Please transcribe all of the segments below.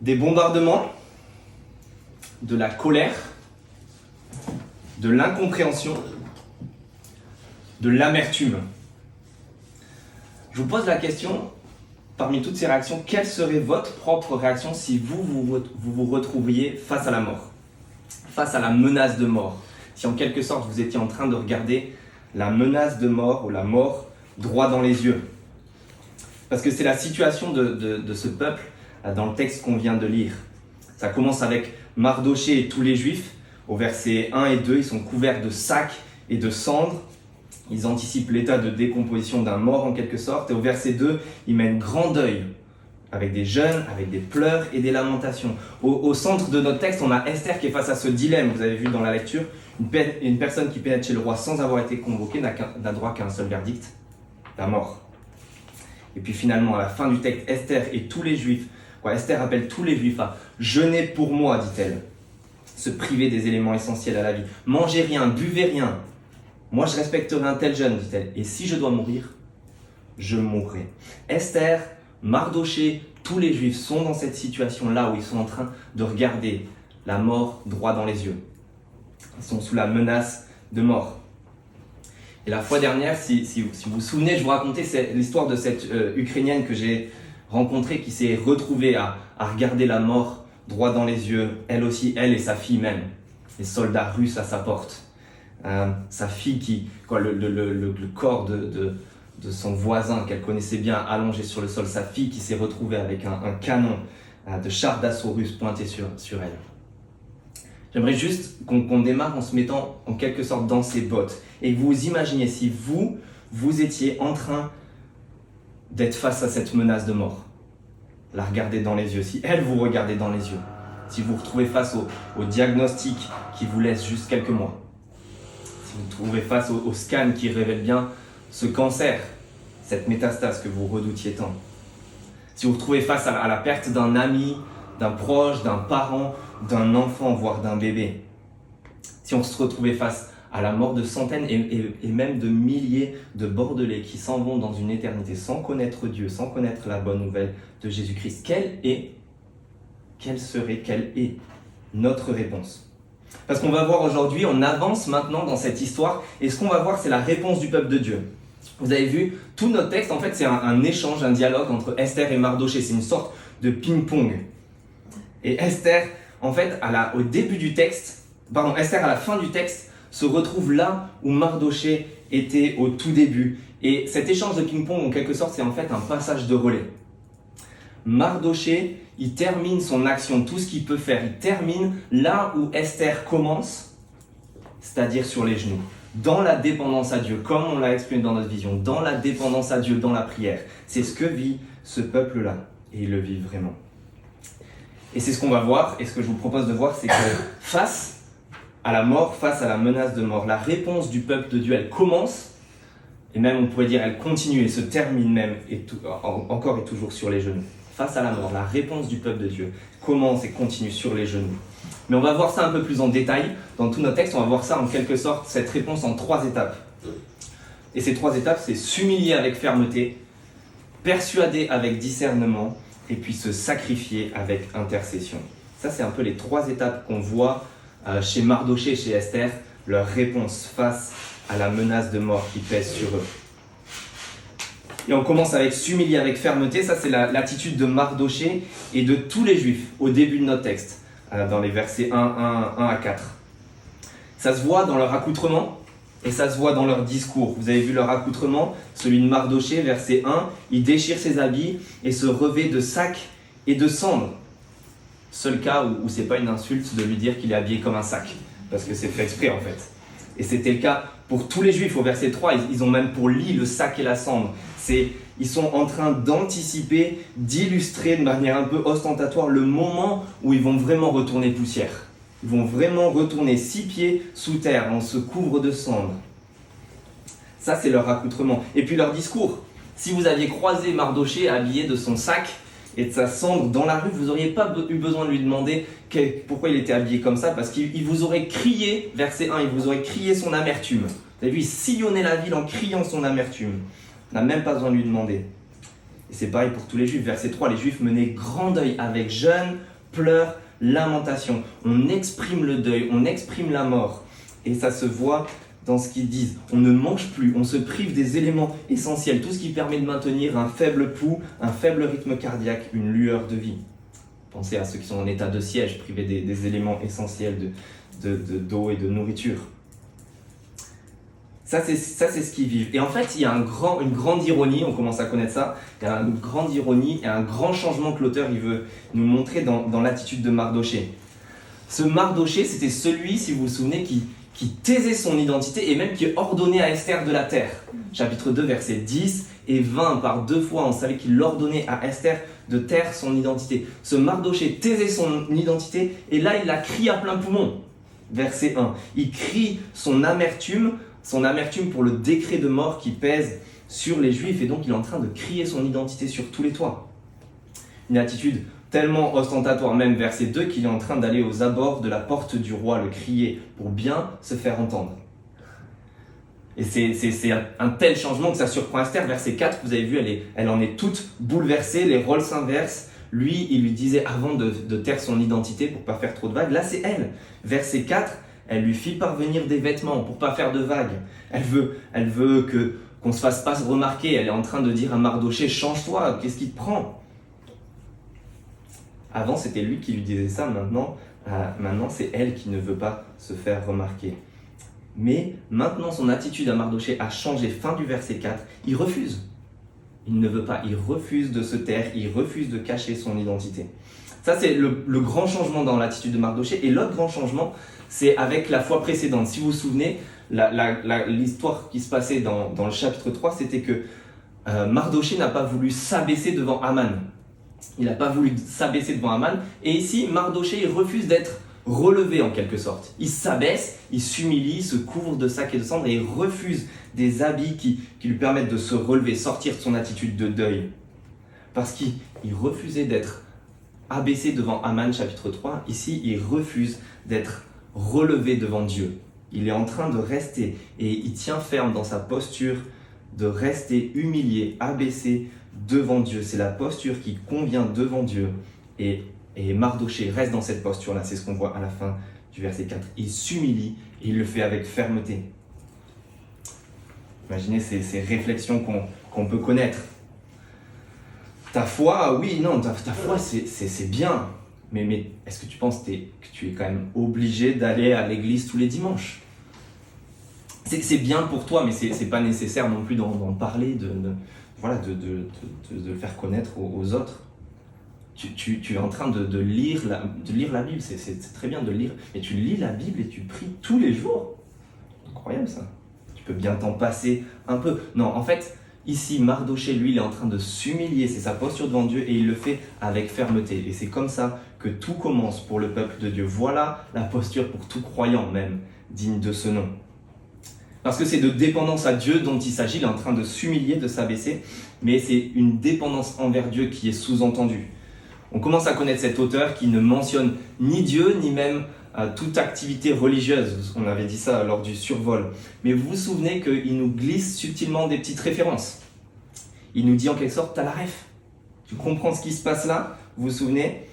des bombardements, de la colère, de l'incompréhension, de l'amertume. Je vous pose la question, parmi toutes ces réactions, quelle serait votre propre réaction si vous retrouviez face à la mort, face à la menace de mort? Si en quelque sorte vous étiez en train de regarder la menace de mort ou la mort droit dans les yeux. Parce que c'est la situation de ce peuple dans le texte qu'on vient de lire. Ça commence avec Mardoché et tous les Juifs. Au verset 1 et 2, ils sont couverts de sacs et de cendres. Ils anticipent l'état de décomposition d'un mort en quelque sorte. Et au verset 2, ils mènent grand deuil, avec des jeûnes, avec des pleurs et des lamentations. Au centre de notre texte, on a Esther qui est face à ce dilemme. Vous avez vu dans la lecture, une personne qui pénètre chez le roi sans avoir été convoquée n'a droit qu'à un seul verdict, la mort. Et puis finalement, à la fin du texte, Esther et tous les Juifs, Esther appelle tous les Juifs à jeûner pour moi, dit-elle. Se priver des éléments essentiels à la vie. Mangez rien, buvez rien. Moi, je respecterai un tel jeûne, dit-elle. Et si je dois mourir, je mourrai. Esther, Mardoché, tous les Juifs sont dans cette situation-là où ils sont en train de regarder la mort droit dans les yeux. Ils sont sous la menace de mort. Et la fois dernière, si vous vous souvenez, je vous racontais l'histoire de cette Ukrainienne que j'ai rencontrée qui s'est retrouvée à regarder la mort droit dans les yeux, elle aussi, elle et sa fille même, les soldats russes à sa porte. Sa fille le corps de son voisin qu'elle connaissait bien allongé sur le sol, sa fille qui s'est retrouvée avec un canon de char d'assaut russe pointé sur elle. J'aimerais juste qu'on démarre en se mettant en quelque sorte dans ses bottes et que vous imaginiez si vous étiez en train d'être face à cette menace de mort, la regarder dans les yeux, si elle vous regardait dans les yeux, si vous vous retrouvez face au diagnostic qui vous laisse juste quelques mois, si vous vous trouvez face au scan qui révèle bien ce cancer, cette métastase que vous redoutiez tant, si vous vous retrouvez face à la perte d'un ami, d'un proche, d'un parent, d'un enfant, voire d'un bébé, si on se retrouvait face à la mort de centaines et même de milliers de Bordelais qui s'en vont dans une éternité sans connaître Dieu, sans connaître la bonne nouvelle de Jésus-Christ, quelle est notre réponse? Parce qu'on va voir aujourd'hui, on avance maintenant dans cette histoire, et ce qu'on va voir, c'est la réponse du peuple de Dieu. Vous avez vu, tout notre texte, en fait, c'est un échange, un dialogue entre Esther et Mardoché. C'est une sorte de ping-pong. Et Esther, en fait, au début du texte, Esther, à la fin du texte, se retrouve là où Mardoché était au tout début. Et cet échange de ping-pong, en quelque sorte, c'est en fait un passage de relais. Mardoché, il termine son action, tout ce qu'il peut faire. Il termine là où Esther commence, c'est-à-dire sur les genoux, dans la dépendance à Dieu, comme on l'a exprimé dans notre vision, dans la dépendance à Dieu, dans la prière. C'est ce que vit ce peuple-là, et il le vit vraiment. Et c'est ce qu'on va voir, et ce que je vous propose de voir, c'est que face à la mort, face à la menace de mort, la réponse du peuple de Dieu, elle commence, et même on pourrait dire elle continue et se termine même, encore et toujours sur les genoux. Face à la mort, la réponse du peuple de Dieu commence et continue sur les genoux. Mais on va voir ça un peu plus en détail. Dans tous nos textes, on va voir ça en quelque sorte, cette réponse en 3 étapes. Et ces 3 étapes, c'est s'humilier avec fermeté, persuader avec discernement, et puis se sacrifier avec intercession. Ça, c'est un peu les 3 étapes qu'on voit chez Mardoché et chez Esther, leur réponse face à la menace de mort qui pèse sur eux. Et on commence avec s'humilier avec fermeté. Ça, c'est l'attitude de Mardoché et de tous les Juifs au début de notre texte, dans les versets 1 à 4. Ça se voit dans leur accoutrement et ça se voit dans leur discours. Vous avez vu leur accoutrement, celui de Mardoché, verset 1, il déchire ses habits et se revêt de sacs et de cendres. Seul cas où c'est pas une insulte de lui dire qu'il est habillé comme un sac, parce que c'est fait exprès en fait. Et c'était le cas pour tous les Juifs. Au verset 3, ils ont même pour lit le sac et la cendre. Ils sont en train d'anticiper, d'illustrer de manière un peu ostentatoire le moment où ils vont vraiment retourner poussière. Ils vont vraiment retourner 6 pieds sous terre, on se couvre de cendres. Ça, c'est leur accoutrement. Et puis leur discours. Si vous aviez croisé Mardoché habillé de son sac et de sa cendre dans la rue, vous n'auriez pas eu besoin de lui demander pourquoi il était habillé comme ça, parce qu'il vous aurait crié, verset 1, il vous aurait crié son amertume. Vous avez vu, il sillonnait la ville en criant son amertume. On n'a même pas besoin de lui demander. Et c'est pareil pour tous les Juifs. Verset 3, les Juifs menaient grand deuil avec jeûne, pleurs, lamentations. On exprime le deuil, on exprime la mort. Et ça se voit dans ce qu'ils disent. On ne mange plus, on se prive des éléments essentiels, tout ce qui permet de maintenir un faible pouls, un faible rythme cardiaque, une lueur de vie. Pensez à ceux qui sont en état de siège, privés des éléments essentiels d'eau et de nourriture. Ça, c'est ce qu'ils vivent. Et en fait, il y a une grande ironie, on commence à connaître ça, il y a une grande ironie et un grand changement que l'auteur il veut nous montrer dans l'attitude de Mardochée. Ce Mardochée, c'était celui, si vous vous souvenez, qui taisait son identité et même qui ordonnait à Esther de la taire. Chapitre 2, versets 10 et 20, par 2 fois, on savait qu'il ordonnait à Esther de taire son identité. Ce Mardochée taisait son identité et là, il la crie à plein poumon. Verset 1, il crie son amertume pour le décret de mort qui pèse sur les Juifs et donc il est en train de crier son identité sur tous les toits. Une attitude tellement ostentatoire, même verset 2, qu'il est en train d'aller aux abords de la porte du roi, le crier pour bien se faire entendre. Et c'est un tel changement que ça surprend Esther. Verset 4, vous avez vu, elle en est toute bouleversée, les rôles s'inversent. Lui, il lui disait avant de taire son identité pour ne pas faire trop de vagues. Là, c'est elle. Verset 4, elle lui fit parvenir des vêtements pour ne pas faire de vagues. Elle veut qu'on ne se fasse pas remarquer. Elle est en train de dire à Mardochée, change-toi, qu'est-ce qui te prend ? Avant, c'était lui qui lui disait ça, maintenant c'est elle qui ne veut pas se faire remarquer. Mais maintenant, son attitude à Mardochée a changé. Fin du verset 4, il refuse. Il ne veut pas, il refuse de se taire, il refuse de cacher son identité. Ça, c'est le grand changement dans l'attitude de Mardochée. Et l'autre grand changement, c'est avec la fois précédente. Si vous vous souvenez, l'histoire qui se passait dans le chapitre 3, c'était que Mardochée n'a pas voulu s'abaisser devant Aman. Il n'a pas voulu s'abaisser devant Aman. Et ici, Mardochée, il refuse d'être relevé en quelque sorte. Il s'abaisse, il s'humilie, il se couvre de sacs et de cendres et il refuse des habits qui lui permettent de se relever, sortir de son attitude de deuil. Parce qu'il refusait d'être abaissé devant Aman, chapitre 3. Ici, il refuse d'être relevé devant Dieu. Il est en train de rester et il tient ferme dans sa posture de rester humilié, abaissé devant Dieu. C'est la posture qui convient devant Dieu. Et Mardochée reste dans cette posture-là. C'est ce qu'on voit à la fin du verset 4. Il s'humilie et il le fait avec fermeté. Imaginez ces réflexions qu'on peut connaître. Ta foi, oui, non, ta foi, c'est bien. Mais est-ce que tu penses que tu es quand même obligé d'aller à l'église tous les dimanches ? C'est bien pour toi, mais c'est pas nécessaire non plus d'en parler, de le faire connaître aux autres. Tu es en train de lire la Bible, c'est très bien de lire, mais tu lis la Bible et tu pries tous les jours. Incroyable ça. Tu peux bien t'en passer un peu. Non, en fait, ici, Mardochée, lui, il est en train de s'humilier, c'est sa posture devant Dieu et il le fait avec fermeté. Et c'est comme ça que tout commence pour le peuple de Dieu. Voilà la posture pour tout croyant même, digne de ce nom. Parce que c'est de dépendance à Dieu dont il s'agit, il est en train de s'humilier, de s'abaisser, mais c'est une dépendance envers Dieu qui est sous-entendue. On commence à connaître cet auteur qui ne mentionne ni Dieu, ni même toute activité religieuse. On avait dit ça lors du survol. Mais vous vous souvenez qu'il nous glisse subtilement des petites références. Il nous dit en quelque sorte, t'as la ref. Tu comprends ce qui se passe là, vous vous souvenez ?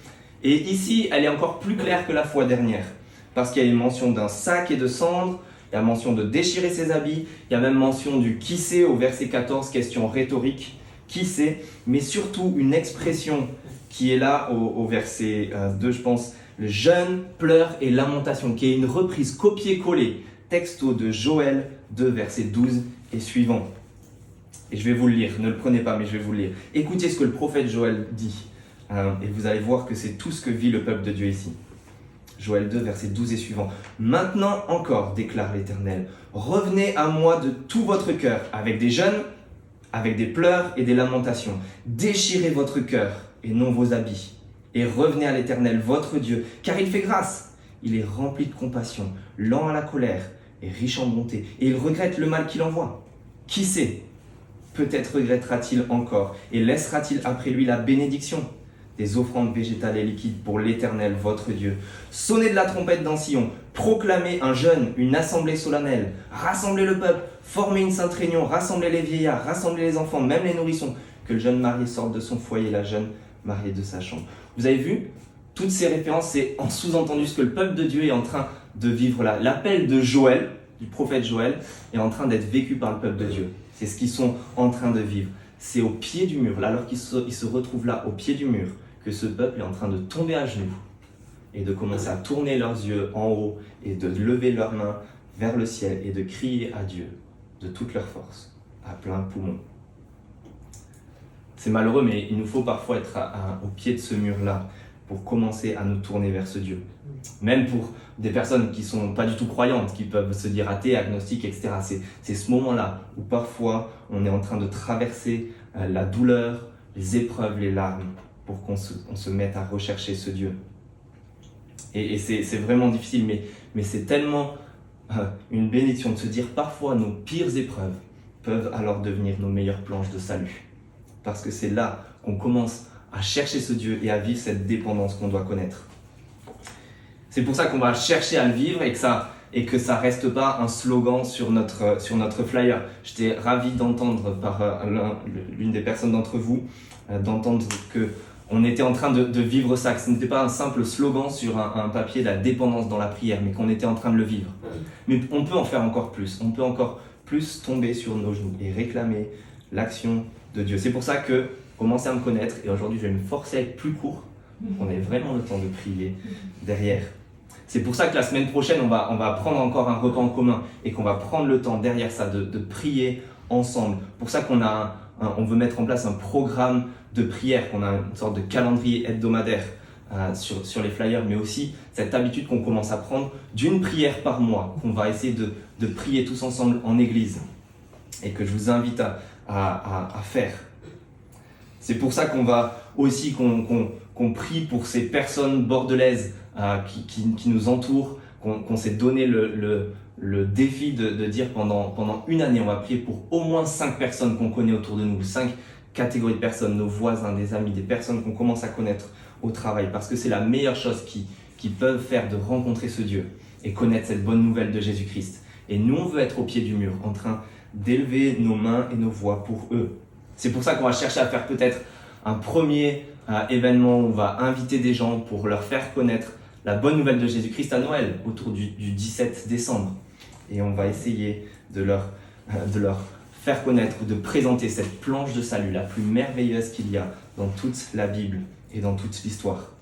Et ici, elle est encore plus claire que la fois dernière. Parce qu'il y a une mention d'un sac et de cendres, il y a mention de déchirer ses habits, il y a même mention du qui sait au verset 14, question rhétorique, qui sait, mais surtout une expression qui est là au verset 2, je pense, le jeûne, pleurs et lamentation, qui est une reprise copier-coller, texto de Joël 2, verset 12 et suivant. Et je vais vous le lire, ne le prenez pas, mais je vais vous le lire. Écoutez ce que le prophète Joël dit, et vous allez voir que c'est tout ce que vit le peuple de Dieu ici. Joël 2, verset 12 et suivant. « Maintenant encore, déclare l'Éternel, revenez à moi de tout votre cœur, avec des jeûnes, avec des pleurs et des lamentations. Déchirez votre cœur et non vos habits, et revenez à l'Éternel, votre Dieu, car il fait grâce. Il est rempli de compassion, lent à la colère et riche en bonté, et il regrette le mal qu'il envoie. Qui sait, peut-être regrettera-t-il encore, et laissera-t-il après lui la bénédiction des offrandes végétales et liquides pour l'Éternel, votre Dieu. Sonnez de la trompette dans Sion, proclamez un jeûne, une assemblée solennelle, rassemblez le peuple, formez une sainte réunion, rassemblez les vieillards, rassemblez les enfants, même les nourrissons, que le jeune marié sorte de son foyer, la jeune mariée de sa chambre. » Vous avez vu ? toutes ces références, c'est en sous-entendu ce que le peuple de Dieu est en train de vivre là. L'appel de Joël, du prophète Joël, est en train d'être vécu par le peuple de Dieu. C'est ce qu'ils sont en train de vivre. C'est au pied du mur, là, alors qu'ils se retrouvent là, au pied du mur, que ce peuple est en train de tomber à genoux et de commencer à tourner leurs yeux en haut et de lever leurs mains vers le ciel et de crier à Dieu de toute leur force, à plein poumon. C'est malheureux, mais il nous faut parfois être au pied de ce mur-là pour commencer à nous tourner vers ce Dieu. Même pour des personnes qui ne sont pas du tout croyantes, qui peuvent se dire athées, agnostiques, etc. C'est ce moment-là où parfois on est en train de traverser la douleur, les épreuves, les larmes, pour qu'on se mette à rechercher ce Dieu. Et c'est vraiment difficile, mais c'est tellement une bénédiction de se dire parfois nos pires épreuves peuvent alors devenir nos meilleures planches de salut. Parce que c'est là qu'on commence à chercher ce Dieu et à vivre cette dépendance qu'on doit connaître. C'est pour ça qu'on va chercher à le vivre et que ça reste pas un slogan sur notre flyer. J'étais ravi d'entendre par l'une des personnes d'entre vous, d'entendre qu'on était en train de vivre ça, que ce n'était pas un simple slogan sur un papier de la dépendance dans la prière, mais qu'on était en train de le vivre. Mais on peut en faire encore plus, on peut encore plus tomber sur nos genoux et réclamer l'action de Dieu. C'est pour ça que commencez à me connaître et aujourd'hui je vais me forcer à être plus court, on ait vraiment le temps de prier derrière. C'est pour ça que la semaine prochaine on va prendre encore un repas en commun et qu'on va prendre le temps derrière ça de prier ensemble. Pour ça qu'on on veut mettre en place un programme de prière, qu'on a une sorte de calendrier hebdomadaire sur les flyers, mais aussi cette habitude qu'on commence à prendre d'une prière par mois, qu'on va essayer de prier tous ensemble en église et que je vous invite à faire. C'est pour ça qu'on va aussi qu'on prie pour ces personnes bordelaises qui nous entourent, qu'on s'est donné le défi de dire pendant une année, on va prier pour au moins 5 personnes qu'on connaît autour de nous, 5 catégories de personnes, nos voisins, des amis, des personnes qu'on commence à connaître au travail, parce que c'est la meilleure chose qu'ils peuvent faire, de rencontrer ce Dieu et connaître cette bonne nouvelle de Jésus-Christ. Et nous, on veut être au pied du mur, en train d'élever nos mains et nos voix pour eux. C'est pour ça qu'on va chercher à faire peut-être un premier événement où on va inviter des gens pour leur faire connaître la bonne nouvelle de Jésus-Christ à Noël, autour du 17 décembre. Et on va essayer de leur faire connaître ou de présenter cette planche de salut la plus merveilleuse qu'il y a dans toute la Bible et dans toute l'histoire.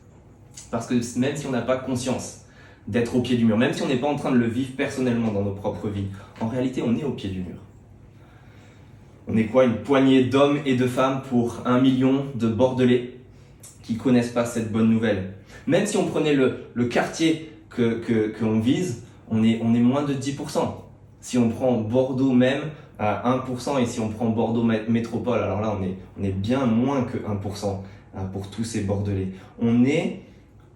Parce que même si on n'a pas conscience d'être au pied du mur, même si on n'est pas en train de le vivre personnellement dans nos propres vies, en réalité on est au pied du mur. On est quoi, une poignée d'hommes et de femmes pour 1 million de Bordelais qui ne connaissent pas cette bonne nouvelle. Même si on prenait le quartier qu'on vise, on est moins de 10%. Si on prend Bordeaux même, à 1%, et si on prend Bordeaux métropole, alors là on est bien moins que 1% pour tous ces Bordelais. On est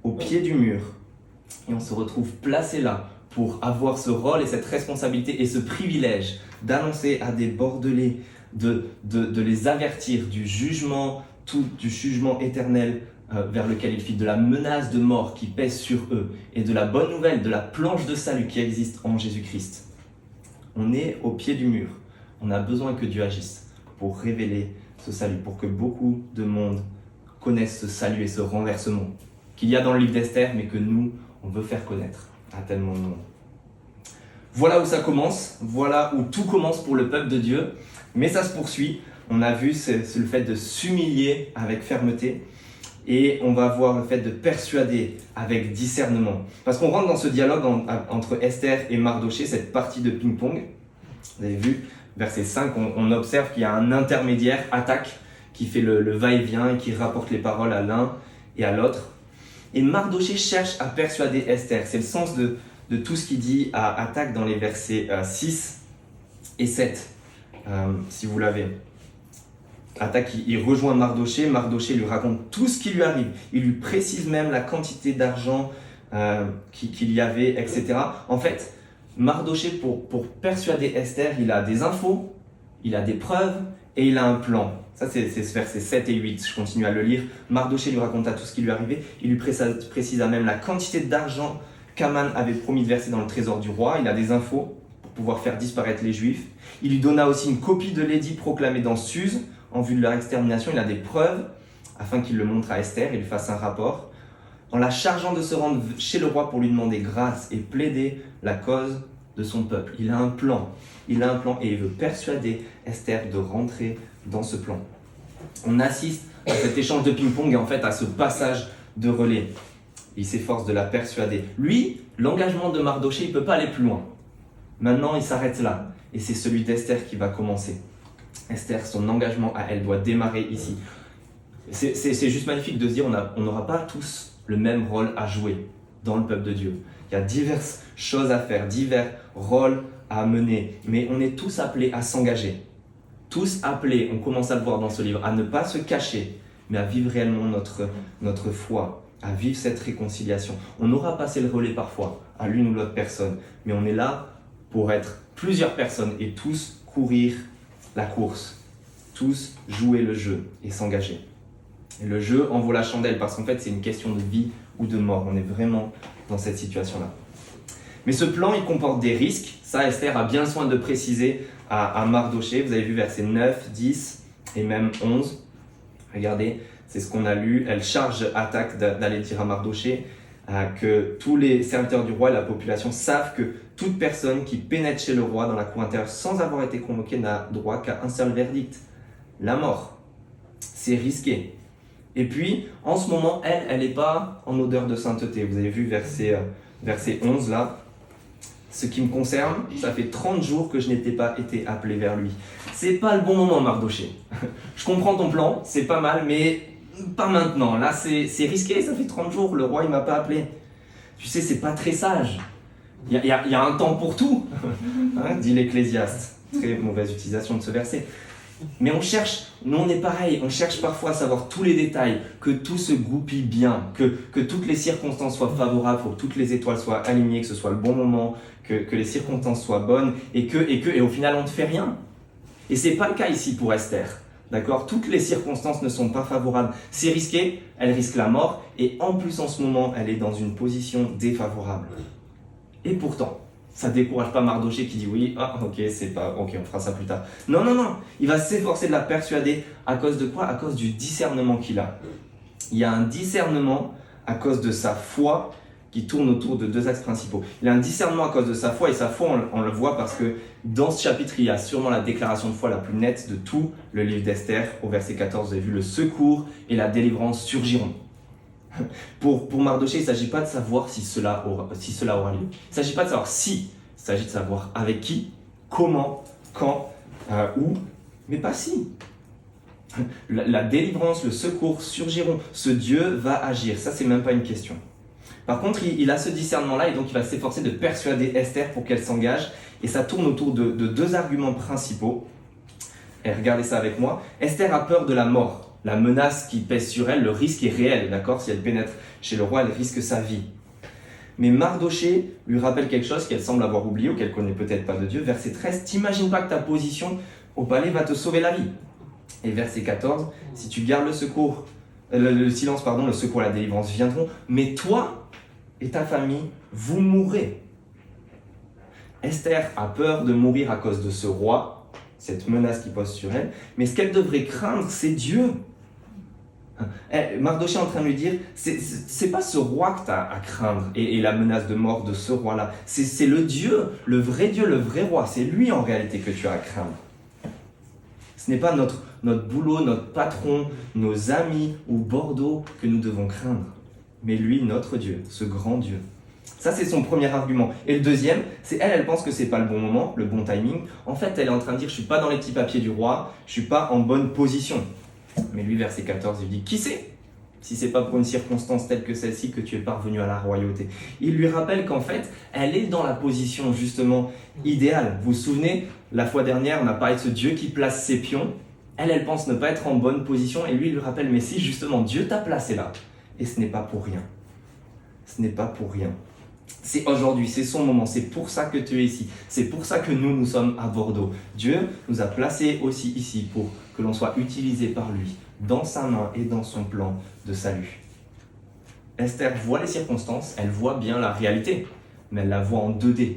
au pied du mur et on se retrouve placé là pour avoir ce rôle et cette responsabilité et ce privilège d'annoncer à des Bordelais, de les avertir du jugement éternel vers lequel ils filent, de la menace de mort qui pèse sur eux et de la bonne nouvelle, de la planche de salut qui existe en Jésus-Christ. On est au pied du mur. On a besoin que Dieu agisse pour révéler ce salut, pour que beaucoup de monde connaissent ce salut et ce renversement qu'il y a dans le livre d'Esther, mais que nous, on veut faire connaître à tellement de monde. Voilà où ça commence, voilà où tout commence pour le peuple de Dieu, mais ça se poursuit. On a vu, c'est le fait de s'humilier avec fermeté, et on va voir le fait de persuader avec discernement. Parce qu'on rentre dans ce dialogue entre Esther et Mardoché, cette partie de ping-pong. Vous avez vu, verset 5, on observe qu'il y a un intermédiaire, Attaque, qui fait le va-et-vient et qui rapporte les paroles à l'un et à l'autre. Et Mardoché cherche à persuader Esther. C'est le sens de tout ce qu'il dit à Attaque dans les versets 6 et 7, si vous l'avez. Attaque, il rejoint Mardoché. Mardoché lui raconte tout ce qui lui arrive. Il lui précise même la quantité d'argent qu'il y avait, etc. En fait, Mardoché, pour persuader Esther, il a des infos, il a des preuves et il a un plan. Ça, c'est ce verset 7 et 8. Je continue à le lire. Mardoché lui raconta tout ce qui lui arrivait. Il lui précisa même la quantité d'argent qu'Aman avait promis de verser dans le trésor du roi. Il a des infos pour pouvoir faire disparaître les Juifs. Il lui donna aussi une copie de l'édit proclamé dans Suse en vue de leur extermination. Il a des preuves afin qu'il le montre à Esther et lui fasse un rapport. en la chargeant de se rendre chez le roi pour lui demander grâce et plaider la cause de son peuple. Il a un plan et il veut persuader Esther de rentrer dans ce plan. On assiste à cet échange de ping-pong et en fait à ce passage de relais. Il s'efforce de la persuader. Lui, l'engagement de Mardochée, il ne peut pas aller plus loin. Maintenant, il s'arrête là. Et c'est celui d'Esther qui va commencer. Esther, son engagement à elle doit démarrer ici. C'est juste magnifique de se dire on n'aura pas tous le même rôle à jouer dans le peuple de Dieu. Il y a diverses choses à faire, divers rôles à mener. Mais on est tous appelés à s'engager. Tous appelés, on commence à le voir dans ce livre, à ne pas se cacher, mais à vivre réellement notre foi, à vivre cette réconciliation. On aura passé le relais parfois à l'une ou l'autre personne, mais on est là pour être plusieurs personnes et tous courir la course, tous jouer le jeu et s'engager. Et le jeu en vaut la chandelle parce qu'en fait c'est une question de vie ou de mort. On est vraiment dans cette situation-là. Mais ce plan, il comporte des risques. Ça, Esther a bien soin de préciser à Mardochée. Vous avez vu versets 9, 10 et même 11. Regardez, c'est ce qu'on a lu. Elle charge Attaque d'aller dire à Mardochée que tous les serviteurs du roi et la population savent que toute personne qui pénètre chez le roi dans la cour intérieure sans avoir été convoquée n'a droit qu'à un seul verdict, la mort. C'est risqué. Et puis, en ce moment, elle n'est pas en odeur de sainteté. Vous avez vu verset 11 là. Ce qui me concerne, ça fait 30 jours que je n'étais pas été appelé vers lui. C'est pas le bon moment, Mardochée. Je comprends ton plan, c'est pas mal, mais pas maintenant. Là, c'est risqué, ça fait 30 jours, le roi, il m'a pas appelé. Tu sais, c'est pas très sage. Il y a un temps pour tout, hein, dit l'Ecclésiaste. Très mauvaise utilisation de ce verset. Mais nous on est pareil, on cherche parfois à savoir tous les détails, que tout se goupille bien, que toutes les circonstances soient favorables, pour que toutes les étoiles soient alignées, que ce soit le bon moment, que les circonstances soient bonnes, et au final on ne fait rien. Et c'est pas le cas ici pour Esther, d'accord ? Toutes les circonstances ne sont pas favorables, c'est risqué, elle risque la mort, et en plus en ce moment elle est dans une position défavorable. Et pourtant, ça ne décourage pas Mardochée qui dit oui, ok, on fera ça plus tard. Non, il va s'efforcer de la persuader à cause de quoi ? À cause du discernement qu'il a. Il y a un discernement à cause de sa foi qui tourne autour de deux axes principaux. Il a un discernement à cause de sa foi, et sa foi, on le voit parce que dans ce chapitre, il y a sûrement la déclaration de foi la plus nette de tout le livre d'Esther. Au verset 14, vous avez vu, le secours et la délivrance surgiront. Pour Mardochée, il ne s'agit pas de savoir si cela aura lieu. Il ne s'agit pas de savoir si, il s'agit de savoir avec qui, comment, quand, où, mais pas si. La délivrance, le secours surgiront. Ce Dieu va agir, ça c'est même pas une question. Par contre, il a ce discernement-là et donc il va s'efforcer de persuader Esther pour qu'elle s'engage. Et ça tourne autour de deux arguments principaux. Et regardez ça avec moi. Esther a peur de la mort. La menace qui pèse sur elle, le risque est réel, d'accord ? Si elle pénètre chez le roi, elle risque sa vie. Mais Mardochée lui rappelle quelque chose qu'elle semble avoir oublié ou qu'elle ne connaît peut-être pas de Dieu. Verset 13, t'imagines pas que ta position au palais va te sauver la vie. Et verset 14, si tu gardes le secours, le silence, le secours et la délivrance viendront, mais toi et ta famille, vous mourrez. Esther a peur de mourir à cause de ce roi, cette menace qui pose sur elle, mais ce qu'elle devrait craindre, c'est Dieu. Mardochée est en train de lui dire, c'est pas ce roi que tu as à craindre et la menace de mort de ce roi-là, c'est le Dieu, le vrai roi, c'est lui en réalité que tu as à craindre. Ce n'est pas notre boulot, notre patron, nos amis ou Bordeaux que nous devons craindre, mais lui, notre Dieu, ce grand Dieu. Ça, c'est son premier argument. Et le deuxième, c'est elle pense que c'est pas le bon moment, le bon timing. En fait, elle est en train de dire, je suis pas dans les petits papiers du roi, je suis pas en bonne position. Mais lui, verset 14, il dit, qui sait si c'est pas pour une circonstance telle que celle-ci que tu es parvenu à la royauté. Il lui rappelle qu'en fait, elle est dans la position justement idéale. Vous vous souvenez, la fois dernière, on a parlé de ce Dieu qui place ses pions. Elle pense ne pas être en bonne position et lui, il lui rappelle, mais si justement Dieu t'a placé là, et ce n'est pas pour rien. Ce n'est pas pour rien. C'est aujourd'hui, c'est son moment, c'est pour ça que tu es ici. C'est pour ça que nous sommes à Bordeaux. Dieu nous a placés aussi ici pour que l'on soit utilisé par lui, dans sa main et dans son plan de salut. Esther voit les circonstances, elle voit bien la réalité, mais elle la voit en 2D.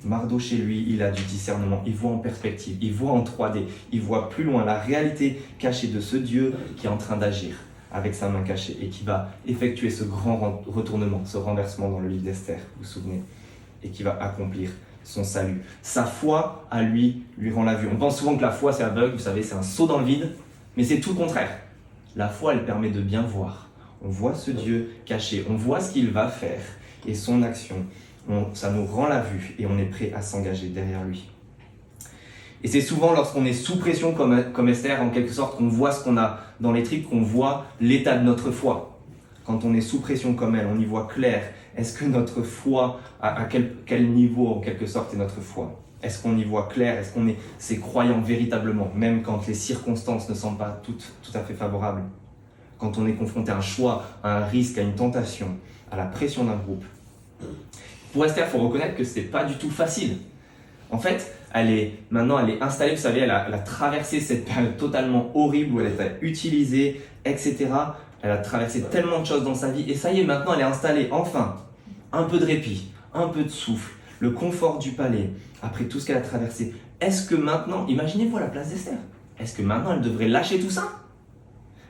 Mardochée, lui, il a du discernement, il voit en perspective, il voit en 3D, il voit plus loin la réalité cachée de ce Dieu qui est en train d'agir. avec sa main cachée et qui va effectuer ce grand retournement, ce renversement dans le livre d'Esther, vous vous souvenez, et qui va accomplir son salut. Sa foi à lui rend la vue. On pense souvent que la foi c'est aveugle, vous savez, c'est un saut dans le vide, mais c'est tout le contraire. La foi, elle permet de bien voir. On voit ce Dieu caché, on voit ce qu'il va faire et son action. Ça nous rend la vue et on est prêt à s'engager derrière lui. Et c'est souvent lorsqu'on est sous pression comme Esther, en quelque sorte, qu'on voit ce qu'on a dans les tripes, qu'on voit l'état de notre foi. Quand on est sous pression comme elle, on y voit clair. Est-ce que notre foi, à quel niveau en quelque sorte est notre foi? Est-ce qu'on y voit clair? Est-ce qu'on est ces croyants véritablement, même quand les circonstances ne sont pas tout à fait favorables? Quand on est confronté à un choix, à un risque, à une tentation, à la pression d'un groupe. Pour Esther, il faut reconnaître que ce n'est pas du tout facile. En fait, maintenant elle est installée, vous savez, elle a traversé cette période totalement horrible où elle était utilisée, etc. Elle a traversé tellement de choses dans sa vie et ça y est, maintenant elle est installée, enfin, un peu de répit, un peu de souffle, le confort du palais, après tout ce qu'elle a traversé. Est-ce que maintenant, imaginez-vous à la place d'Esther, est-ce que maintenant elle devrait lâcher tout ça?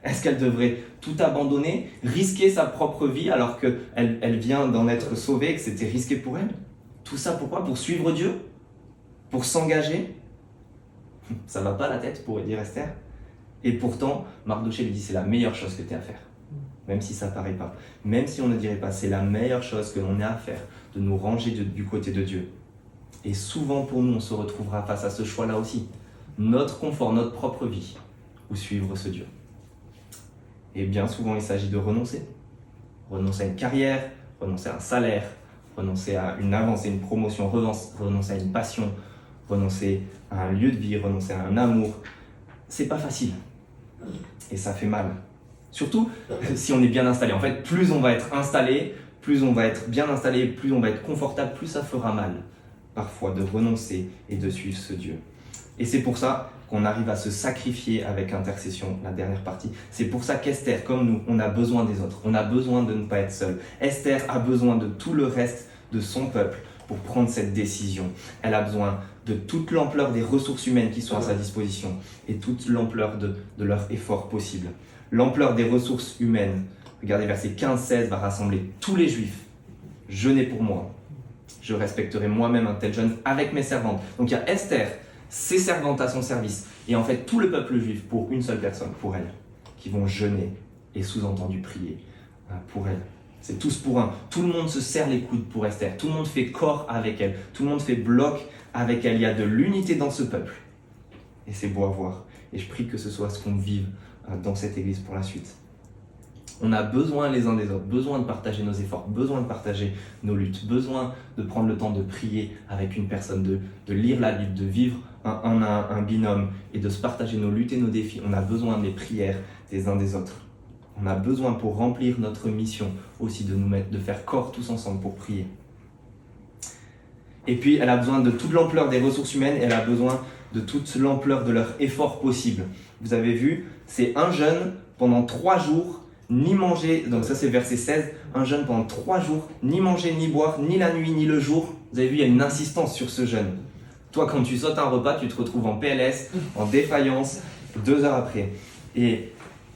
Est-ce qu'elle devrait tout abandonner, risquer sa propre vie alors qu'elle vient d'en être sauvée et que c'était risqué pour elle? Tout ça pourquoi? Pour suivre Dieu? Pour s'engager? Ça ne va pas la tête, pourrait dire Esther. Et pourtant, Mardochée lui dit c'est la meilleure chose que tu as à faire. Même si ça ne paraît pas. Même si on ne dirait pas, c'est la meilleure chose que l'on ait à faire, de nous ranger du côté de Dieu. Et souvent pour nous, on se retrouvera face à ce choix-là aussi. Notre confort, notre propre vie, ou suivre ce Dieu. Et bien souvent, il s'agit de renoncer. Renoncer à une carrière, renoncer à un salaire, renoncer à une avancée, une promotion, renoncer à une passion, renoncer à un lieu de vie, renoncer à un amour. C'est pas facile. Et ça fait mal. Surtout si on est bien installé. En fait, plus on va être installé, plus on va être bien installé, plus on va être confortable, plus ça fera mal, parfois, de renoncer et de suivre ce Dieu. Et c'est pour ça qu'on arrive à se sacrifier avec intercession, la dernière partie. C'est pour ça qu'Esther, comme nous, on a besoin des autres. On a besoin de ne pas être seul. Esther a besoin de tout le reste de son peuple pour prendre cette décision. Elle a besoin de toute l'ampleur des ressources humaines qui sont à sa disposition et toute l'ampleur de leur effort possible. L'ampleur des ressources humaines, regardez verset 15-16, va rassembler tous les Juifs. Jeûnez pour moi. Je respecterai moi-même un tel jeûne avec mes servantes. Donc il y a Esther, ses servantes à son service, et en fait tout le peuple juif pour une seule personne, pour elle, qui vont jeûner et sous-entendu prier pour elle. C'est tous pour un. Tout le monde se serre les coudes pour Esther, tout le monde fait corps avec elle, tout le monde fait bloc avec elle. Il y a de l'unité dans ce peuple, et c'est beau à voir. Et je prie que ce soit ce qu'on vive dans cette église pour la suite. On a besoin les uns des autres, besoin de partager nos efforts, besoin de partager nos luttes, besoin de prendre le temps de prier avec une personne, de lire la Bible, de vivre un binôme et de se partager nos luttes et nos défis. On a besoin des prières des uns des autres. On a besoin pour remplir notre mission aussi de faire corps tous ensemble pour prier. Et puis elle a besoin de toute l'ampleur des ressources humaines et elle a besoin de toute l'ampleur de leur effort possible. Vous avez vu, c'est un jeûne pendant 3 jours, ni manger, donc ça c'est verset 16, un jeûne pendant 3 jours, ni manger, ni boire, ni la nuit, ni le jour. Vous avez vu, il y a une insistance sur ce jeûne. Toi, quand tu sautes un repas, tu te retrouves en PLS, en défaillance, 2 heures après. Et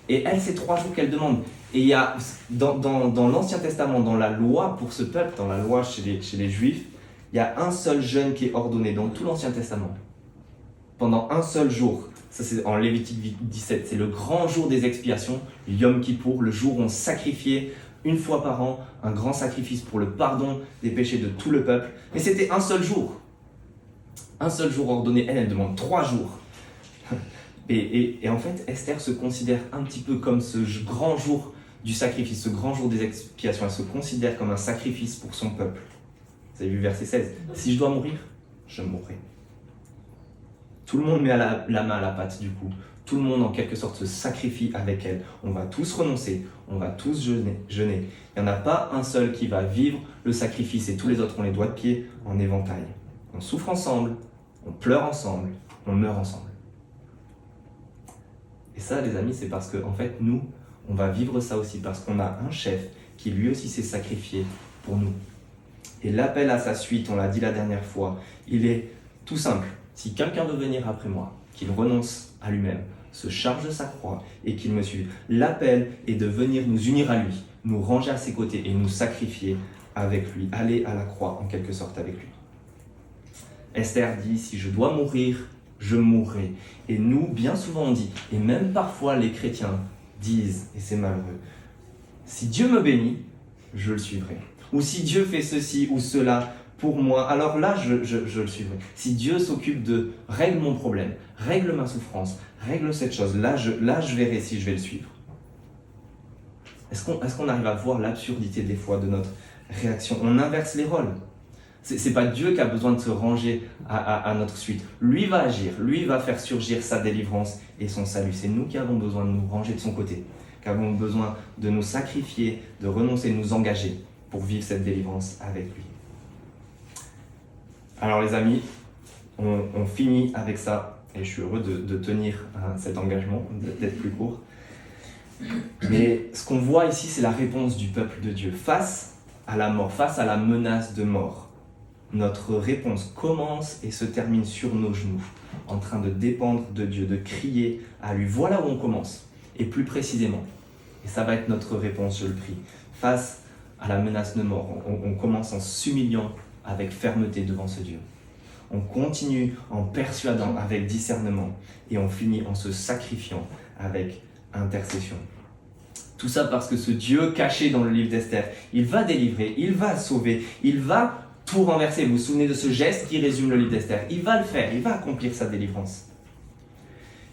elle, c'est 3 jours qu'elle demande. Et il y a, dans l'Ancien Testament, dans la loi pour ce peuple, dans la loi chez les Juifs, il y a un seul jeûne qui est ordonné dans tout l'Ancien Testament. Pendant un seul jour. Ça, c'est en Lévitique 17. C'est le grand jour des expiations, Yom Kippour, le jour où on sacrifiait une fois par an un grand sacrifice pour le pardon des péchés de tout le peuple. Mais c'était un seul jour. Un seul jour ordonné. Elle demande 3 jours. Et en fait, Esther se considère un petit peu comme ce grand jour du sacrifice, ce grand jour des expiations. Elle se considère comme un sacrifice pour son peuple. Vous avez vu verset 16. Si je dois mourir, je mourrai. Tout le monde met la main à la pâte du coup. Tout le monde en quelque sorte se sacrifie avec elle. On va tous renoncer, on va tous jeûner. Il n'y en a pas un seul qui va vivre le sacrifice et tous les autres ont les doigts de pied en éventail. On souffre ensemble, on pleure ensemble, on meurt ensemble. Et ça les amis, c'est parce qu'en fait nous, on va vivre ça aussi parce qu'on a un chef qui lui aussi s'est sacrifié pour nous. Et l'appel à sa suite, on l'a dit la dernière fois, il est tout simple. Si quelqu'un veut venir après moi, qu'il renonce à lui-même, se charge de sa croix et qu'il me suive. L'appel est de venir nous unir à lui, nous ranger à ses côtés et nous sacrifier avec lui, aller à la croix en quelque sorte avec lui. Esther dit, si je dois mourir, je mourrai. Et nous, bien souvent on dit, et même parfois les chrétiens disent, et c'est malheureux, si Dieu me bénit, je le suivrai. Ou si Dieu fait ceci ou cela pour moi, alors là, je le suivrai. Si Dieu s'occupe de règle mon problème, règle ma souffrance, règle cette chose, là je verrai si je vais le suivre. Est-ce qu'on arrive à voir l'absurdité des fois de notre réaction? On inverse les rôles. C'est pas Dieu qui a besoin de se ranger à notre suite. Lui va agir, lui va faire surgir sa délivrance et son salut. C'est nous qui avons besoin de nous ranger de son côté, qui avons besoin de nous sacrifier, de renoncer, de nous engager pour vivre cette délivrance avec lui. Alors les amis, on finit avec ça, et je suis heureux de tenir cet engagement, d'être plus court. Mais ce qu'on voit ici, c'est la réponse du peuple de Dieu face à la mort, face à la menace de mort. Notre réponse commence et se termine sur nos genoux, en train de dépendre de Dieu, de crier à lui. Voilà où on commence, et plus précisément. Et ça va être notre réponse, je le prie. Face à la menace de mort, on commence en s'humiliant avec fermeté devant ce Dieu. On continue en persuadant avec discernement, et on finit en se sacrifiant avec intercession. Tout ça parce que ce Dieu caché dans le livre d'Esther, il va délivrer, il va sauver, il va tout renverser. Vous vous souvenez de ce geste qui résume le livre d'Esther? Il va le faire, il va accomplir sa délivrance.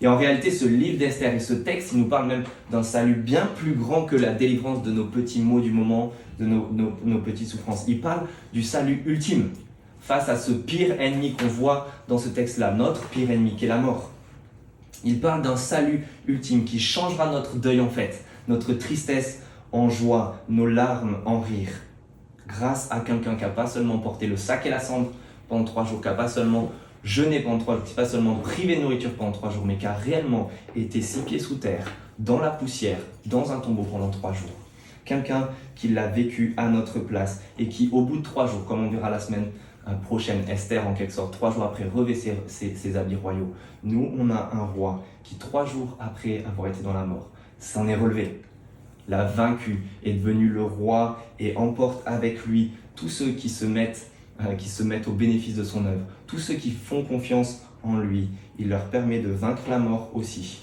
Et en réalité, ce livre d'Esther et ce texte, il nous parle même d'un salut bien plus grand que la délivrance de nos petits maux du moment, de nos petites souffrances. Il parle du salut ultime face à ce pire ennemi qu'on voit dans ce texte-là, notre pire ennemi qui est la mort. Il parle d'un salut ultime qui changera notre deuil en fête, notre tristesse en joie, nos larmes en rire, grâce à quelqu'un qui n'a pas seulement porté le sac et la cendre pendant 3 jours, qui n'a pas seulement jeûné pendant 3 jours, qui n'a pas seulement privé de nourriture pendant 3 jours, mais qui a réellement été 6 pieds sous terre, dans la poussière, dans un tombeau pendant 3 jours. Quelqu'un qui l'a vécu à notre place et qui, au bout de 3 jours, comme on verra la semaine prochaine, Esther en quelque sorte, 3 jours après, revêt ses habits royaux. Nous, on a un roi qui, 3 jours après avoir été dans la mort, s'en est relevé, l'a vaincu, est devenu le roi et emporte avec lui tous ceux qui se mettent au bénéfice de son œuvre, tous ceux qui font confiance en lui. Il leur permet de vaincre la mort aussi.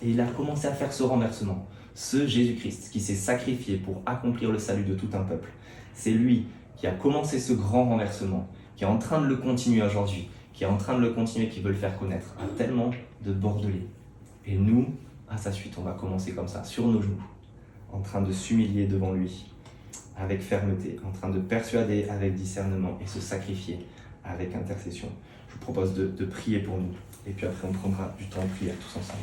Et il a commencé à faire ce renversement. Ce Jésus-Christ qui s'est sacrifié pour accomplir le salut de tout un peuple. C'est lui qui a commencé ce grand renversement, qui est en train de le continuer aujourd'hui, qui veut le faire connaître à tellement de Bordelais. Et nous, à sa suite, on va commencer comme ça, sur nos genoux, en train de s'humilier devant lui, avec fermeté, en train de persuader avec discernement et se sacrifier avec intercession. Je vous propose de prier pour nous, et puis après on prendra du temps en prière tous ensemble.